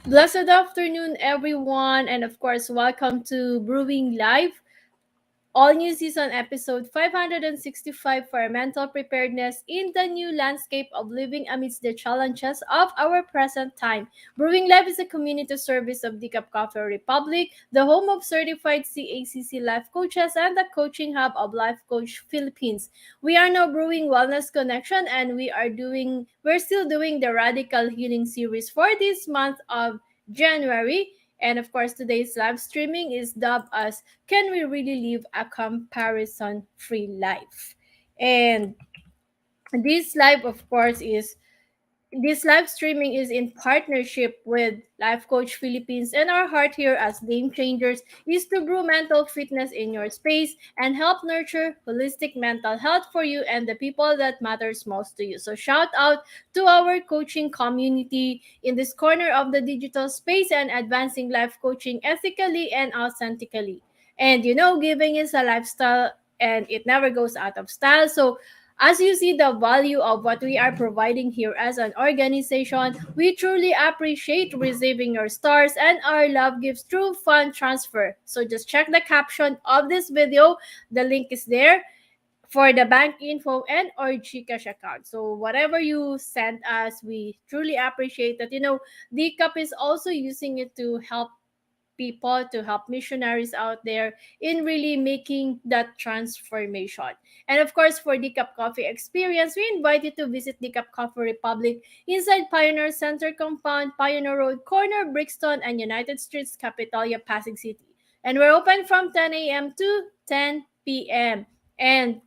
Blessed afternoon, everyone, and of course, welcome to Brewing Live, all new season episode 565 for mental preparedness in the new landscape of living amidst the challenges of our present time. Brewing Live is a community service of Decaf Coffee Republic, the home of certified CACC life coaches and the coaching hub of Life Coach Philippines. We are now brewing Wellness Connection, and we're still doing the Radical Healing series for this month of January. And of course, today's live streaming is dubbed as Can We Really Live a Comparison Free Life? And this live, of course, is this live streaming is in partnership with Life Coach Philippines, and our heart here as Game Changers is to brew mental fitness in your space and help nurture holistic mental health for you and the people that matters most to you. So shout out to our coaching community in this corner of the digital space and advancing life coaching ethically and authentically. And giving is a lifestyle and it never goes out of style. So as you see the value of what we are providing here as an organization, we truly appreciate receiving your stars and our love gives through fund transfer. So just check the caption of this video. The link is there for the bank info and or GCash account. So whatever you send us, we truly appreciate that. The cup is also using it to help people, to help missionaries out there in really making that transformation. And of course, for the Cup Coffee experience, we invite you to visit the Cup Coffee Republic inside Pioneer Center Compound, Pioneer Road Corner, Brixton, and United Streets, Capitolia, Pasig City. And we're open from 10 a.m. to 10 p.m. And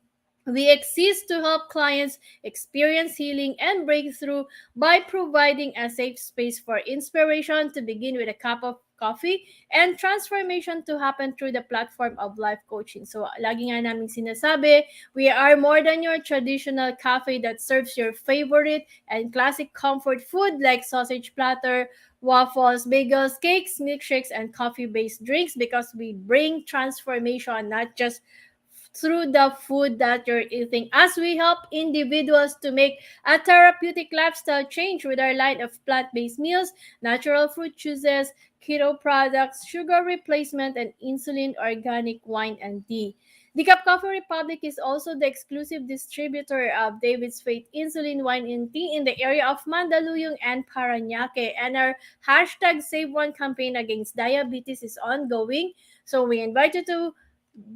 we exist to help clients experience healing and breakthrough by providing a safe space for inspiration to begin with a cup of coffee and transformation to happen through the platform of life coaching. So, lagi nga namin sinasabi, we are more than your traditional cafe that serves your favorite and classic comfort food like sausage platter, waffles, bagels, cakes, milkshakes, and coffee-based drinks because we bring transformation not just through the food that you're eating as we help individuals to make a therapeutic lifestyle change with our line of plant-based meals, natural fruit juices, keto products, sugar replacement, and insulin organic wine and tea. The Cup Coffee Republic is also the exclusive distributor of David's Faith Insulin Wine and Tea in the area of Mandaluyong and Parañaque. And our hashtag Save One campaign against diabetes is ongoing. So we invite you to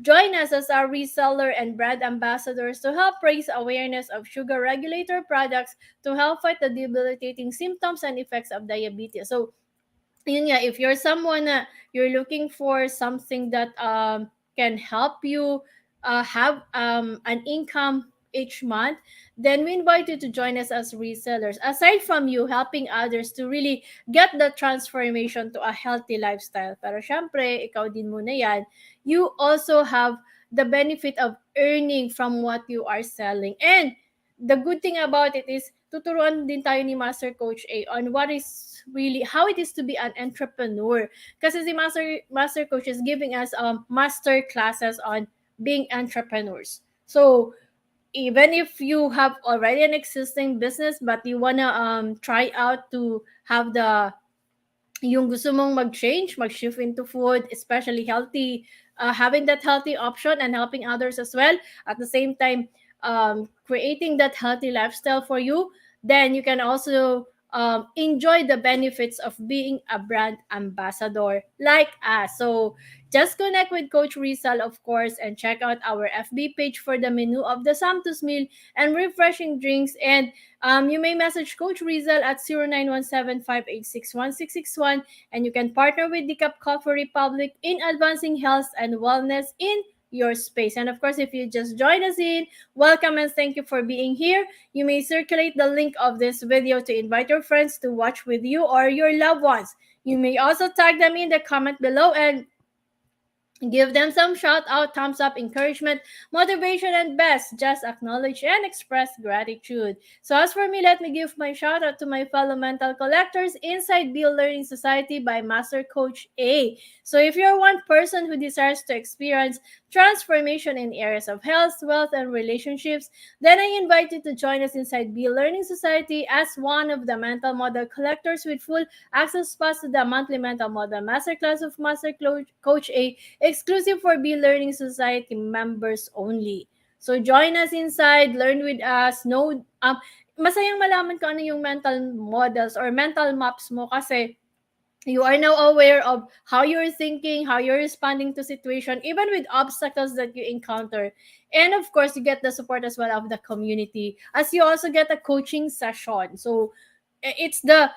join us as our reseller and brand ambassadors to help raise awareness of sugar regulator products to help fight the debilitating symptoms and effects of diabetes. So, yun nga, if you're someone na you're looking for something that can help you have an income each month, then we invite you to join us as resellers. Aside from you helping others to really get the transformation to a healthy lifestyle. Pero syempre, ikaw din muna yan. You also have the benefit of earning from what you are selling. And the good thing about it is tuturuan din tayo ni Master Coach A on what is really how it is to be an entrepreneur. Kasi si Master Coach is giving us master classes on being entrepreneurs. So even if you have already an existing business but you wanna try out to have yung gusto mong mag-change, mag-shift into food, especially healthy, having that healthy option and helping others as well. At the same time, creating that healthy lifestyle for you, then you can also enjoy the benefits of being a brand ambassador like us. So just connect with Coach Rezzhel, of course, and check out our FB page for the menu of the Santos meal and refreshing drinks. And you may message Coach Rezzhel at 0917-586-1661, and you can partner with the Cup Coffee Republic in advancing health and wellness in your space. And of course, if you just join us in, welcome and thank you for being here. You may circulate the link of this video to invite your friends to watch with you or your loved ones. You may also tag them in the comment below, and Give them some shout out, thumbs up, encouragement, motivation, and best, just acknowledge and express gratitude. So, as for me, let me give my shout out to my fellow mental collectors inside Bill Learning Society by Master Coach A. So, if you're one person who desires to experience transformation in areas of health, wealth, and relationships, then I invite you to join us inside Bill Learning Society as one of the mental model collectors with full access pass to the monthly mental model masterclass of Coach A, exclusive for Be Learning Society members only. So join us inside, learn with us, know masayang malaman ko ano yung mental models or mental maps mo kasi you are now aware of how you're thinking, how you're responding to situation, even with obstacles that you encounter. And of course, you get the support as well of the community, as you also get a coaching session. So it's the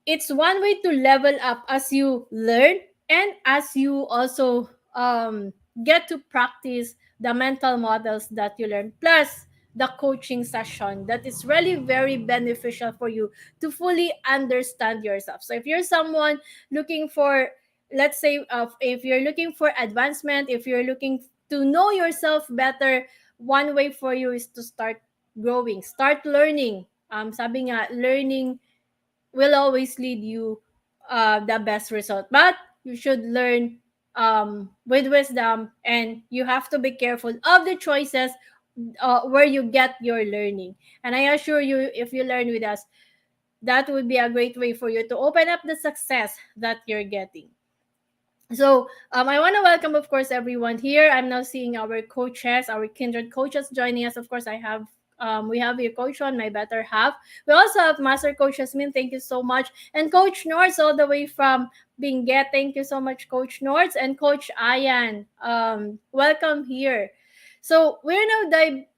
it's one way to level up as you learn and as you also get to practice the mental models that you learn, plus the coaching session that is really very beneficial for you to fully understand yourself. So if you're someone looking for, let's say, if you're looking for advancement, if you're looking to know yourself better, one way for you is to start growing, start learning. Sabi nga, learning will always lead you the best result. But you should learn with wisdom, and you have to be careful of the choices where you get your learning. And I assure you, if you learn with us, that would be a great way for you to open up the success that you're getting. So I want to welcome, of course, everyone here. I'm now seeing our coaches, our kindred coaches joining us. Of course, we have your coach on my better half. We also have Master Coach Yasmin. Thank you so much, and Coach Nords all the way from Benguet. Thank you so much, Coach Nords, and Coach Ayan. Welcome here. So we're now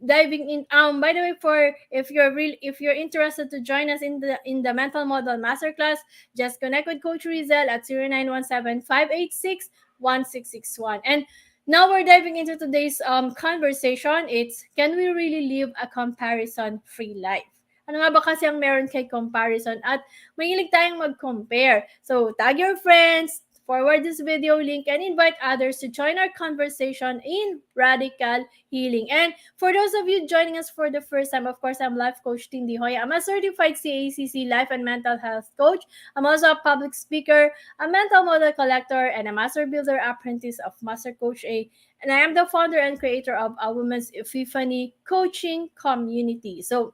diving in. By the way, for if you're interested to join us in the mental model masterclass, just connect with Coach Rezzhel at 0917-586-1661. And now we're diving into today's conversation. It's, can we really live a comparison-free life? Ano nga ba kasi ang meron kay comparison? At mahilig tayong mag-compare. So, tag your friends, forward this video link, and invite others to join our conversation in radical healing. And for those of you joining us for the first time, of course, I'm Life Coach Joya. I'm a certified CACC life and mental health coach. I'm also a public speaker, a mental model collector, and a master builder apprentice of Master Coach A. And I am the founder and creator of a Women's Epiphany coaching community. So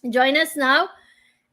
join us now.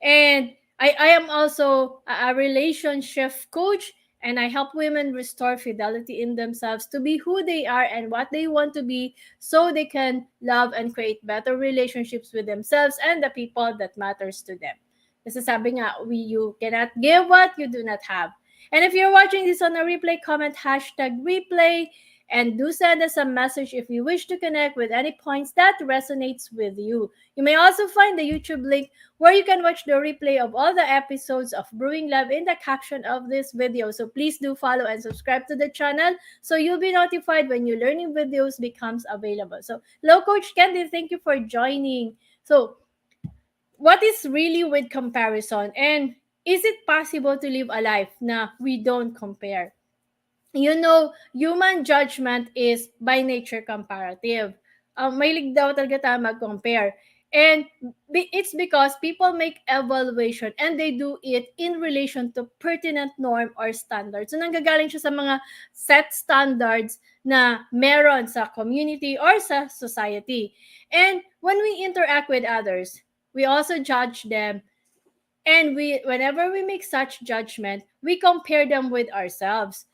And I am also a relationship coach, and I help women restore fidelity in themselves to be who they are and what they want to be, so they can love and create better relationships with themselves and the people that matters to them. Kasi sabi nga, you cannot give what you do not have. And if you're watching this on a replay, comment hashtag replay, and do send us a message if you wish to connect with any points that resonates with you. You may also find the YouTube link where you can watch the replay of all the episodes of Brewing Lab in the caption of this video. So please do follow and subscribe to the channel so you'll be notified when your learning videos becomes available. So, hello Coach Candy, thank you for joining. So, what is really with comparison, and is it possible to live a life na we don't compare? Human judgment is by nature comparative. Mahilig daw talaga tayo mag-compare. And it's because people make evaluation and they do it in relation to pertinent norm or standards. So nanggagaling siya sa mga set standards na meron sa community or sa society. And when we interact with others, we also judge them. And whenever we make such judgment, we compare them with ourselves,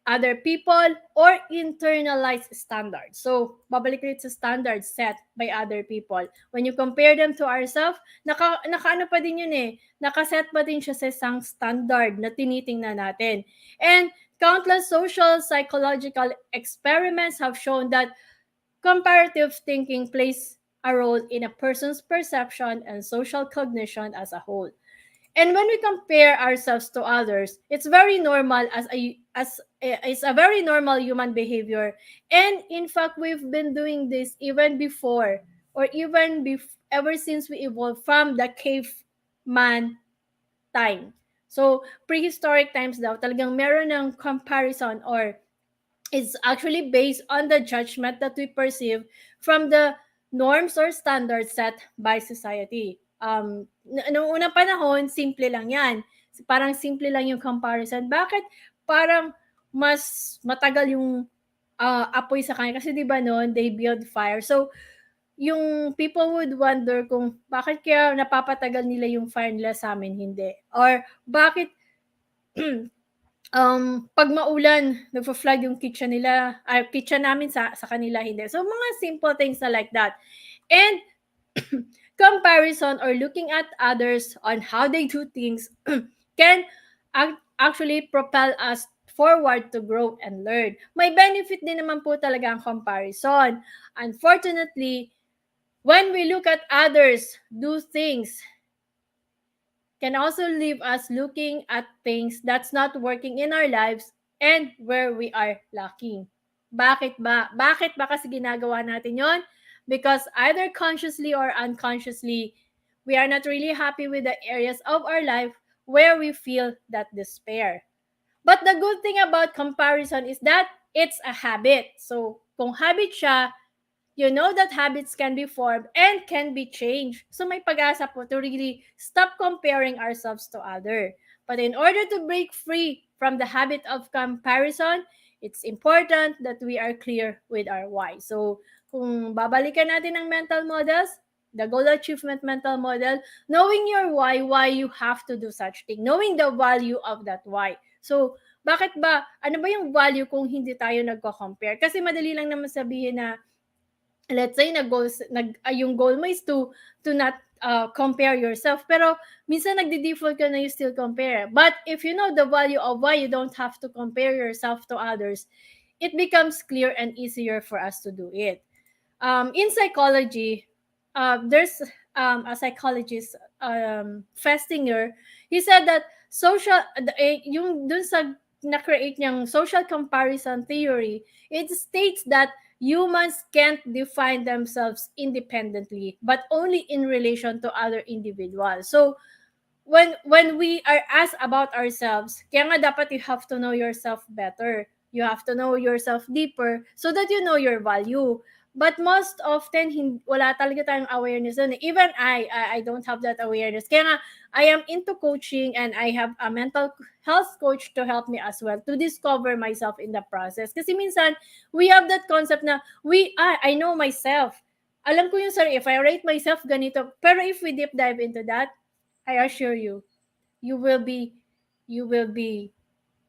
other people, or internalized standards. So, babalik ulit sa standards set by other people. When you compare them to ourselves, nakaano pa din yun eh. Nakaset pa din siya sa isang standard na tinitingnan natin. And countless social psychological experiments have shown that comparative thinking plays a role in a person's perception and social cognition as a whole. And when we compare ourselves to others, it's very normal it's a very normal human behavior. And in fact, we've been doing this even before, or even ever since we evolved from the caveman time. So prehistoric times daw talagang meron ng comparison, or is actually based on the judgment that we perceive from the norms or standards set by society. Noong unang panahon, simple lang yan. Parang simple lang yung comparison. Bakit parang mas matagal yung apoy sa kanya? Kasi di ba noon, they build fire. So, yung people would wonder kung bakit kaya napapatagal nila yung fire nila sa amin, hindi. Or bakit pag maulan, nagfo-flood yung kitchen nila, kitchen namin sa kanila hindi. So, mga simple things na like that. And comparison or looking at others on how they do things can actually propel us forward to grow and learn. May benefit din naman po talaga ang comparison. Unfortunately, when we look at others do things, can also leave us looking at things that's not working in our lives and where we are lacking. Bakit ba? Bakit ba kasi ginagawa natin yon? Because either consciously or unconsciously, we are not really happy with the areas of our life where we feel that despair. But the good thing about comparison is that it's a habit. So, kung habit siya, you know that habits can be formed and can be changed. So may pag-asa po to really stop comparing ourselves to other. But in order to break free from the habit of comparison, it's important that we are clear with our why. So kung babalikan natin ang mental models, the goal achievement mental model, knowing your why you have to do such thing, knowing the value of that why. So bakit ba, ano ba yung value kung hindi tayo nagko-compare? Kasi madali lang naman sabihin na let's say yung goal mo is to not compare yourself, pero minsan nagde-default ka na you still compare. But if you know the value of why you don't have to compare yourself to others, it becomes clear and easier for us to do it. In psychology, there's a psychologist, Festinger. He said that yung dun sa na-create niyang social comparison theory, it states that humans can't define themselves independently, but only in relation to other individuals. So, when we are asked about ourselves, kaya nga dapat you have to know yourself better. You have to know yourself deeper so that you know your value. But most often, wala talaga tayong awareness dun. Even I don't have that awareness. Kaya nga, I am into coaching and I have a mental health coach to help me as well to discover myself in the process. Kasi minsan, we have that concept na I know myself. Alam ko yung sorry, if I rate myself ganito. Pero if we deep dive into that, I assure you, you will be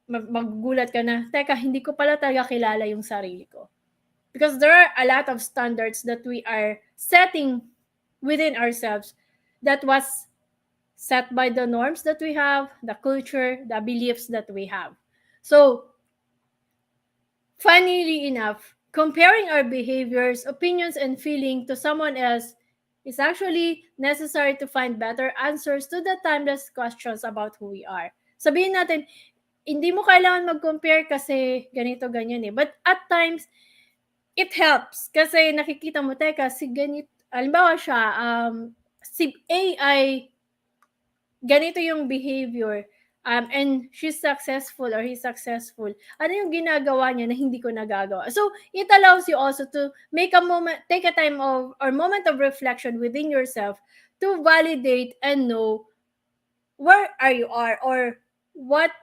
magugulat ka na, teka, hindi ko pala talaga kilala yung sarili ko. Because there are a lot of standards that we are setting within ourselves that was set by the norms that we have, the culture, the beliefs that we have. So, funnily enough, comparing our behaviors, opinions, and feeling to someone else is actually necessary to find better answers to the timeless questions about who we are. Sabihin natin, hindi mo kailangan mag-compare kasi ganito, ganyan eh. But at times, it helps kasi nakikita mo, teka, si ganito, alimbawa siya, si AI, ganito yung behavior, and she's successful or he's successful. Ano yung ginagawa niya na hindi ko nagagawa? So, it allows you also to take a time of, or moment of reflection within yourself to validate and know where are you are, or what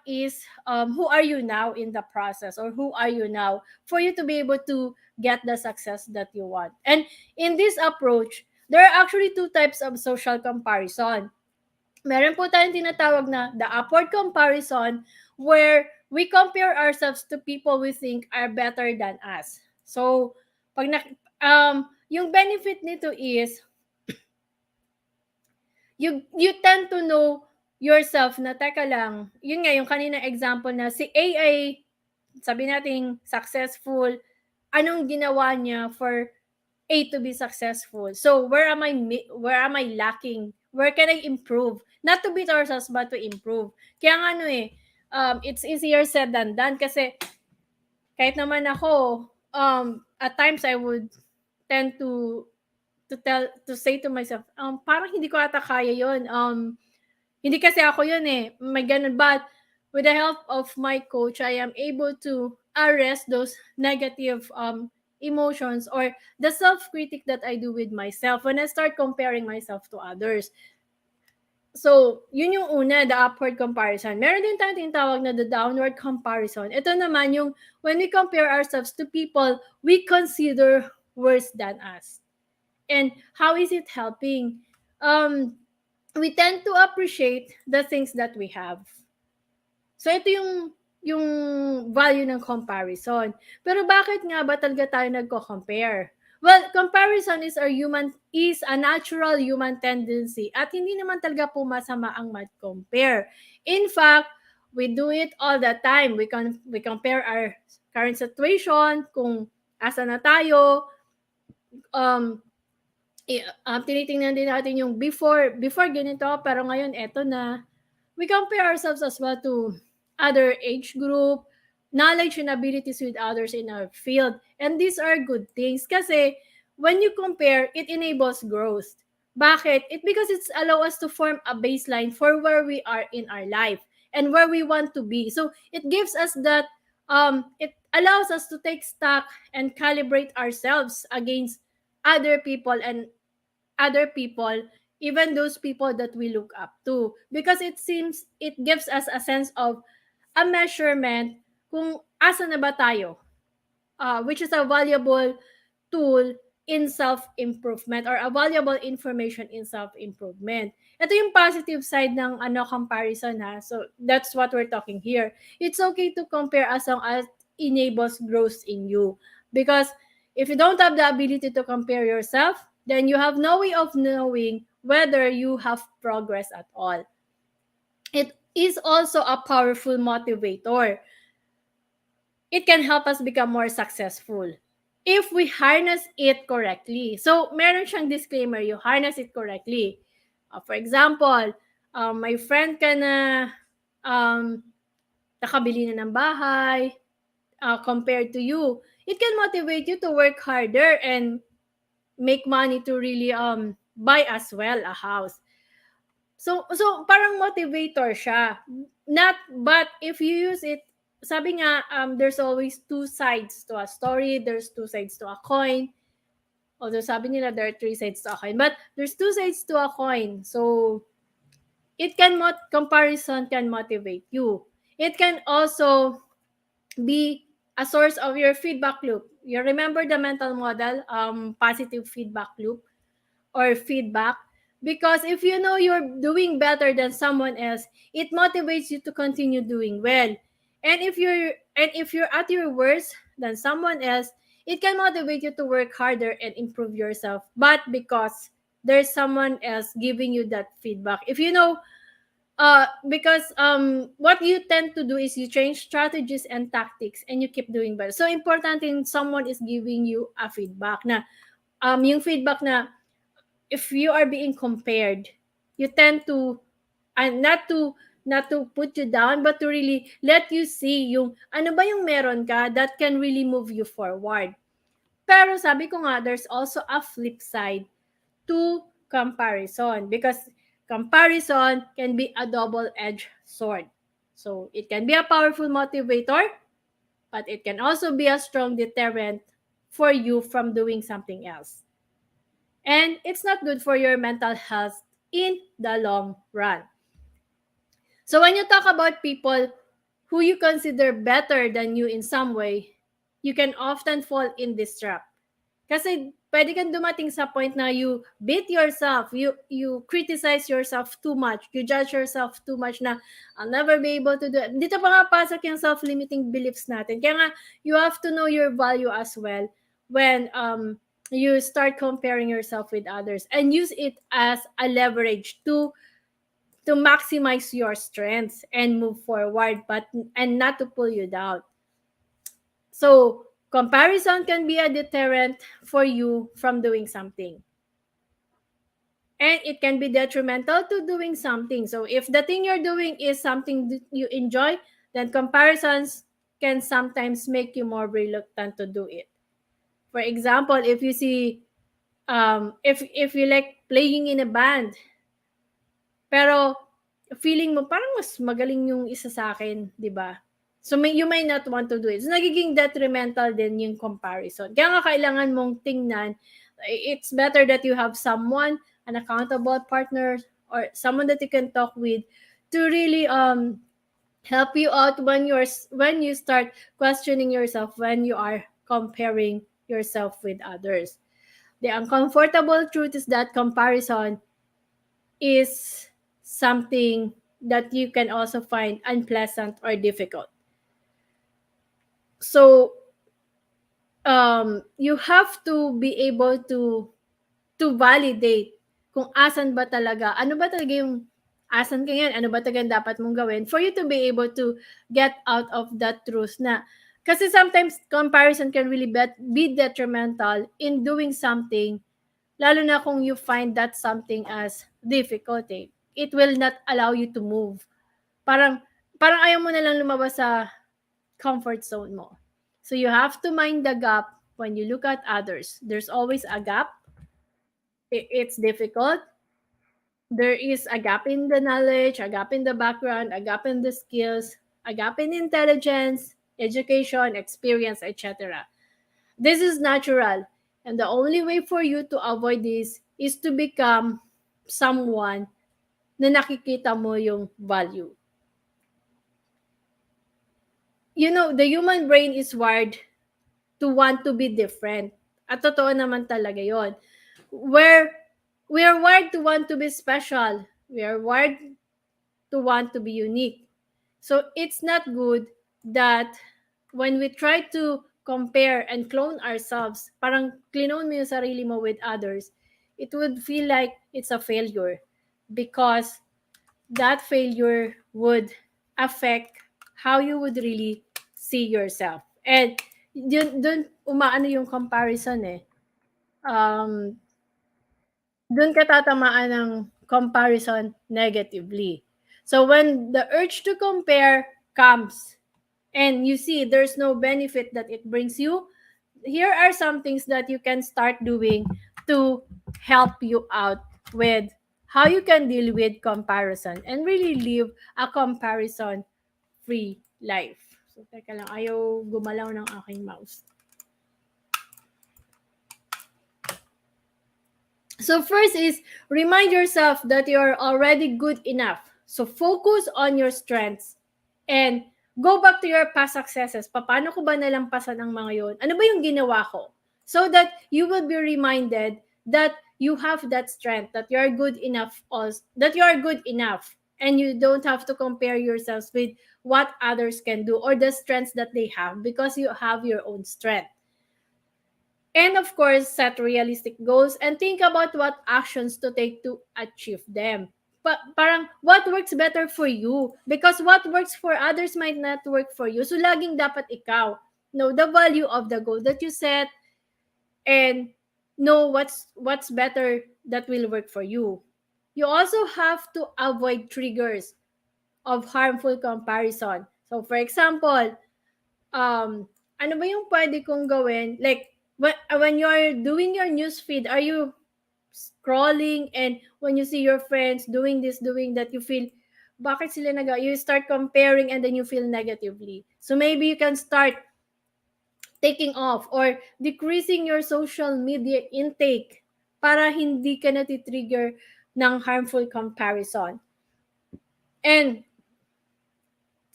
is who are you now in the process, or who are you now for you to be able to get the success that you want. And in this approach, there are actually two types of social comparison. Meron po tayong tinatawag na the upward comparison, where we compare ourselves to people we think are better than us. So, yung benefit nito is you tend to know yourself na teka lang, yun nga yung kanina example na si AI, sabi nating successful, anong ginawa niya for A to be successful? So where am I lacking? Where can I improve? Not to beat ourselves, but to improve. Kaya nga it's easier said than done kasi kahit naman ako, at times I would tend to say to myself, parang hindi ko ata kaya yun. Hindi kasi ako yun eh. May ganun. But with the help of my coach, I am able to arrest those negative emotions or the self-critic that I do with myself when I start comparing myself to others. So, yun yung una, the upward comparison. Meron din tayong tinatawag na the downward comparison. Ito naman yung when we compare ourselves to people we consider worse than us. And how is it helping? We tend to appreciate the things that we have. So, ito yung value ng comparison. Pero bakit nga ba talaga tayo nagko-compare? Well, comparison is a natural human tendency at hindi naman talaga po masama ang mag-compare. In fact, we do it all the time. We compare our current situation, kung asa na tayo, tinitingnan din natin yung before ganito, pero ngayon eto na. We compare ourselves as well to other age group, knowledge and abilities with others in our field. And these are good things kasi when you compare, it enables growth. Bakit? Because it's allow us to form a baseline for where we are in our life and where we want to be. So it gives us that, it allows us to take stock and calibrate ourselves against other people, even those people that we look up to, because it seems it gives us a sense of a measurement kung asa na ba tayo, which is a valuable tool in self-improvement or a valuable information in self-improvement. Ito yung positive side ng comparison ha. So that's what we're talking here. It's okay to compare as long as enables growth in you, because if you don't have the ability to compare yourself, then you have no way of knowing whether you have progress at all. It is also a powerful motivator. It can help us become more successful if we harness it correctly. So, meron siyang disclaimer, you harness it correctly. For example, may friend ka na nakabili na ng bahay compared to you. It can motivate you to work harder and make money to really buy as well a house. So parang motivator siya. But if you use it, sabi nga, there's always two sides to a story, there's two sides to a coin. Although sabi nila there are three sides to a coin, but there's two sides to a coin. So comparison can motivate you. It can also be a source of your feedback loop. You remember the mental model, positive feedback loop or feedback? Because if you know you're doing better than someone else, it motivates you to continue doing well. And if you're at your worst than someone else, it can motivate you to work harder and improve yourself. But because there's someone else giving you that feedback, if you know, because what you tend to do is you change strategies and tactics and you keep doing better. So important in someone is giving you a feedback na yung feedback na if you are being compared, you tend to not to put you down, but to really let you see yung ano ba yung meron ka that can really move you forward. Pero sabi ko nga, there's also a flip side to comparison, because comparison can be a double-edged sword. So it can be a powerful motivator, but it can also be a strong deterrent for you from doing something else. And it's not good for your mental health in the long run. So when you talk about people who you consider better than you in some way, you can often fall in this trap. Kasi pwede kang dumating sa point na you beat yourself, you criticize yourself too much, you judge yourself too much na I'll never be able to do it. Dito pa nga pasok yung self-limiting beliefs natin. Kaya nga, you have to know your value as well when you start comparing yourself with others, and use it as a leverage to maximize your strengths and move forward, and not to pull you down. So comparison can be a deterrent for you from doing something, and it can be detrimental to doing something. So if the thing you're doing is something that you enjoy, then comparisons can sometimes make you more reluctant to do it. For example, if you see if you like playing in a band, pero feeling mo parang mas magaling yung isa sa akin, 'di ba? So you may not want to do it. So nagiging detrimental din yung comparison. Kaya nga kailangan mong tingnan, it's better that you have someone, an accountable partner, or someone that you can talk with to really help you out when you start questioning yourself, when you are comparing yourself with others. The uncomfortable truth is that comparison is something that you can also find unpleasant or difficult. So you have to be able to validate kung asan ba talaga, ano ba talaga yung asan ka ngayon, ano ba talaga yung dapat mong gawin for you to be able to get out of that truth na kasi sometimes comparison can really be detrimental in doing something, lalo na kung you find that something as difficult. It will not allow you to move. Parang parang ayaw mo na lang lumabas sa comfort zone mo. So you have to mind the gap when you look at others. There's always a gap. It's difficult. There is a gap in the knowledge, a gap in the background, a gap in the skills, a gap in intelligence, education, experience, etc. This is natural. And the only way for you to avoid this is to become someone na nakikita mo yung value. You know, the human brain is wired to want to be different. At totoo naman talaga yon. Where we are wired to want to be special. We are wired to want to be unique. So it's not good that when we try to compare and clone ourselves, parang clone mo yung sarili mo with others, it would feel like it's a failure because that failure would affect how you would really see yourself. And dun umaano yung comparison eh. Dun ka tatamaan ng comparison negatively. So when the urge to compare comes and you see there's no benefit that it brings you, here are some things that you can start doing to help you out with how you can deal with comparison and really live a comparison-free life. So, teka lang, ayaw gumalaw ng aking mouse. So first is remind yourself that you're already good enough. So focus on your strengths and go back to your past successes. Paano ko ba nalampasan ang mga yon? Ano ba yung ginawa ko? So that you will be reminded that you have that strength, that you are good enough, that you are good enough, and you don't have to compare yourselves with what others can do or the strengths that they have because you have your own strength. And of course, set realistic goals and think about what actions to take to achieve them. Parang what works better for you because what works for others might not work for you. So laging dapat ikaw know the value of the goal that you set and know what's better that will work for you. You also have to avoid triggers of harmful comparison. So for example, ano ba yung pwede kong gawin? Like, when you're doing your newsfeed, are you scrolling and when you see your friends doing this, doing that, you feel, bakit sila you start comparing and then you feel negatively. So maybe you can start taking off or decreasing your social media intake para hindi ka natitrigger ng harmful comparison. And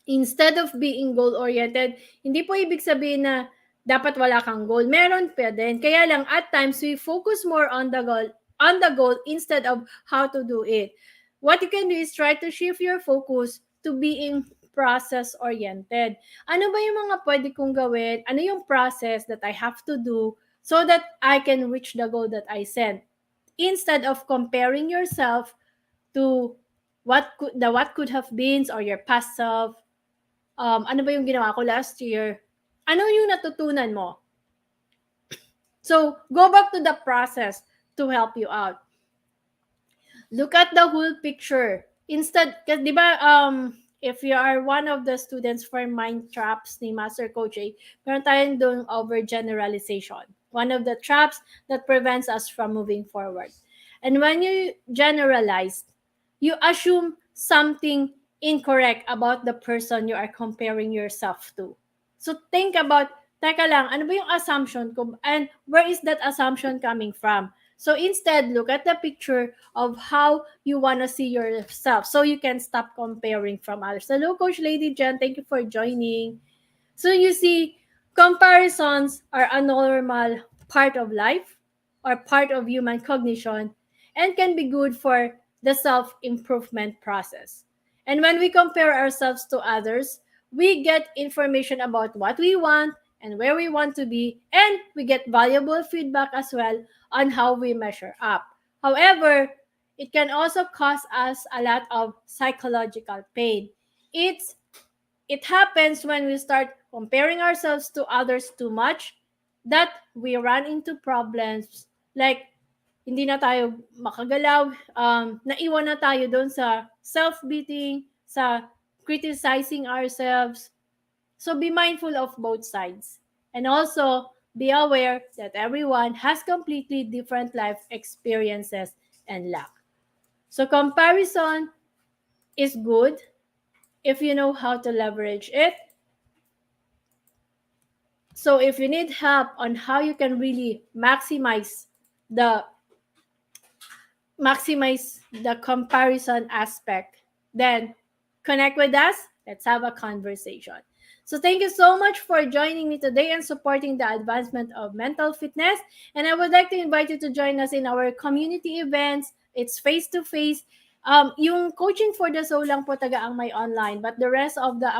instead of being goal-oriented, hindi po ibig sabihin na dapat wala kang goal. Meron pa din. Kaya lang, at times, we focus more on the goal instead of how to do it. What you can do is try to shift your focus to being process-oriented. Ano ba yung mga pwede kong gawin? Ano yung process that I have to do so that I can reach the goal that I set? Instead of comparing yourself to what could have been or your past self, ano ba yung ginawa ko last year? Ano yung natutunan mo? So, go back to the process to help you out. Look at the whole picture. Instead, kasi di ba, if you are one of the students for Mind Traps ni Master Coach A, meron tayong doing overgeneralization. One of the traps that prevents us from moving forward. And when you generalize, you assume something incorrect about the person you are comparing yourself to. So think about, teka lang, ano ba yung assumption ko? And where is that assumption coming from? So instead, look at the picture of how you want to see yourself so you can stop comparing from others. Hello, Coach Lady Jen. Thank you for joining. So you see, comparisons are a normal part of life or part of human cognition and can be good for the self-improvement process. And when we compare ourselves to others, we get information about what we want and where we want to be, and we get valuable feedback as well on how we measure up. However, it can also cause us a lot of psychological pain. It's it happens when we start comparing ourselves to others too much that we run into problems like hindi na tayo makagalaw, naiwan na tayo doon sa self-beating, sa criticizing ourselves. So be mindful of both sides. And also be aware that everyone has completely different life experiences and luck. So comparison is good if you know how to leverage it. So if you need help on how you can really the maximize the comparison aspect, then connect with us. Let's have a conversation. So thank you so much for joining me today and supporting the advancement of mental fitness. And I would like to invite you to join us in our community events. It's face-to-face. Yung coaching for the soul lang po taga ang may online, but the rest of the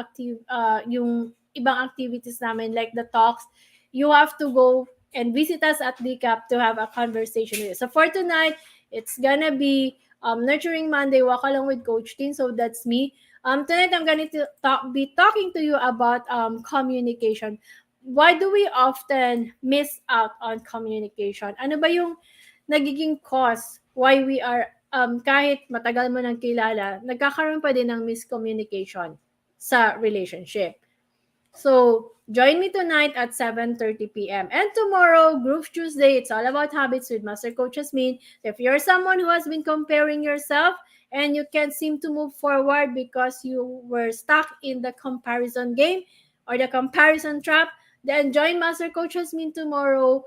yung ibang activities namin like the talks, you have to go and visit us at DCAP to have a conversation with us. So for tonight, it's gonna be Nurturing Monday, Walk Along with Coach Tin. So that's me. Tonight, I'm going to be talking to you about communication. Why do we often miss out on communication? Ano ba yung nagiging cause why we are, kahit matagal mo nang kilala, nagkakaroon pa din ng miscommunication sa relationship? So, join me tonight at 7:30 p.m. And tomorrow, Groove Tuesday, it's all about habits with Master Coach Jasmine. If you're someone who has been comparing yourself and you can't seem to move forward because you were stuck in the comparison game or the comparison trap, then join Master Coach Jasmine tomorrow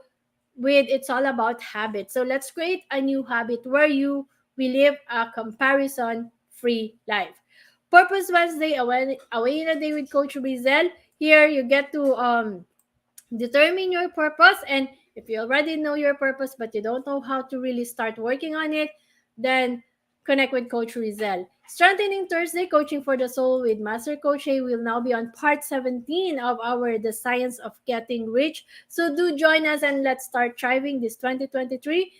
with It's All About Habits. So let's create a new habit where we live a comparison-free life. Purpose Wednesday, away in a day with Coach Rezzhel. Here, you get to determine your purpose. And if you already know your purpose, but you don't know how to really start working on it, then connect with Coach Rezzhel. Strengthening Thursday, Coaching for the Soul with Master Coach A will now be on part 17 of our The Science of Getting Rich. So do join us and let's start thriving this 2023.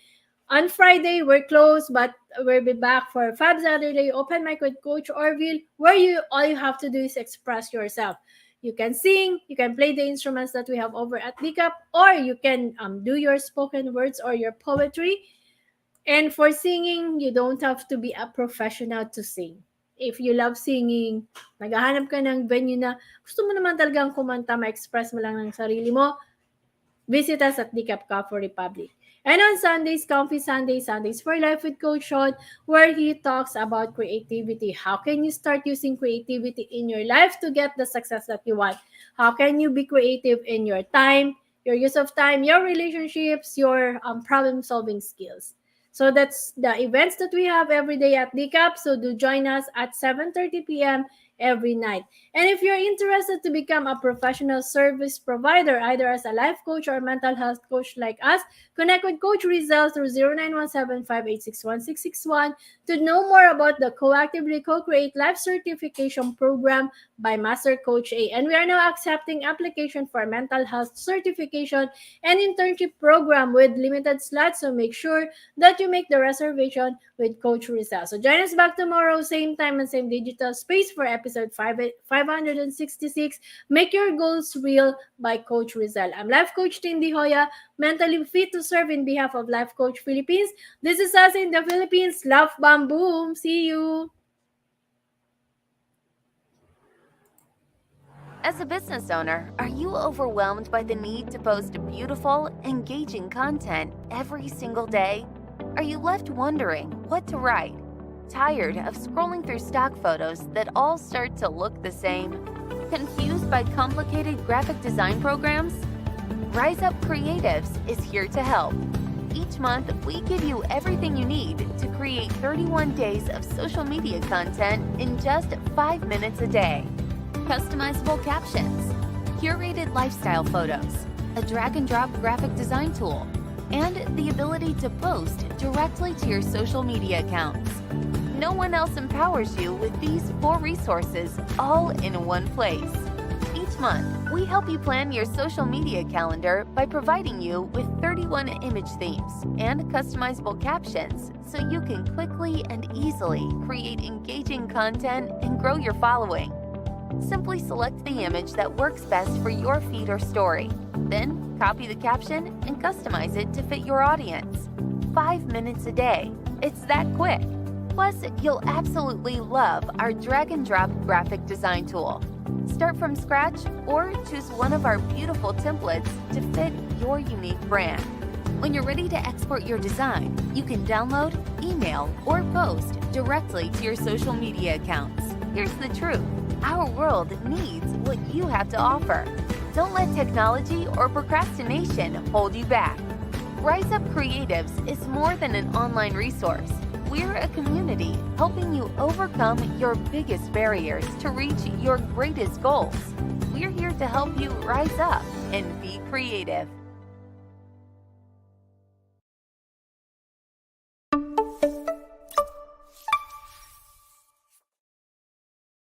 On Friday, we're closed, but we'll be back for Fab Saturday, Open Mic with Coach Orville, where all you have to do is express yourself. You can sing, you can play the instruments that we have over at DCAP, or you can do your spoken words or your poetry. And for singing, you don't have to be a professional to sing. If you love singing, naghahanap ka ng venue na gusto mo naman talagang kumanta, ma-express mo lang ng sarili mo, visit us at DCAP Coffee Republic. And on Sundays, Comfy Sundays, Sundays for Life with Coach Sean, where he talks about creativity. How can you start using creativity in your life to get the success that you want? How can you be creative in your time, your use of time, your relationships, your problem-solving skills? So that's the events that we have every day at DCAP. So do join us at 7:30 p.m. every night. And if you're interested to become a professional service provider, either as a life coach or mental health coach like us, connect with Coach Rezzhel through 0917-586-1661 to know more about the Coactively Co-Create Life Certification Program by Master Coach A. And we are now accepting application for mental health certification and internship program with limited slots. So make sure that you make the reservation with Coach Rezzhel. So join us back tomorrow, same time and same digital space for episode 566. Make your goals real by Coach Rezzhel. I'm Life Coach Tindy Joya, mentally fit to serve in behalf of Life Coach Philippines. This is us in the Philippines. Love, bam, boom. See you. As a business owner, are you overwhelmed by the need to post beautiful, engaging content every single day? Are you left wondering what to write? Tired of scrolling through stock photos that all start to look the same? Confused by complicated graphic design programs? Rise Up Creatives is here to help. Each month, we give you everything you need to create 31 days of social media content in just 5 minutes a day. Customizable captions, curated lifestyle photos, a drag-and-drop graphic design tool, and the ability to post directly to your social media accounts. No one else empowers you with these 4 resources all in one place. Each month, we help you plan your social media calendar by providing you with 31 image themes and customizable captions so you can quickly and easily create engaging content and grow your following. Simply select the image that works best for your feed or story. Then, copy the caption and customize it to fit your audience. 5 minutes a day. It's that quick. Plus, you'll absolutely love our drag-and-drop graphic design tool. Start from scratch or choose one of our beautiful templates to fit your unique brand. When you're ready to export your design, you can download, email, or post directly to your social media accounts. Here's the truth. Our world needs what you have to offer. Don't let technology or procrastination hold you back. Rise Up Creatives is more than an online resource. We're a community helping you overcome your biggest barriers to reach your greatest goals. We're here to help you rise up and be creative.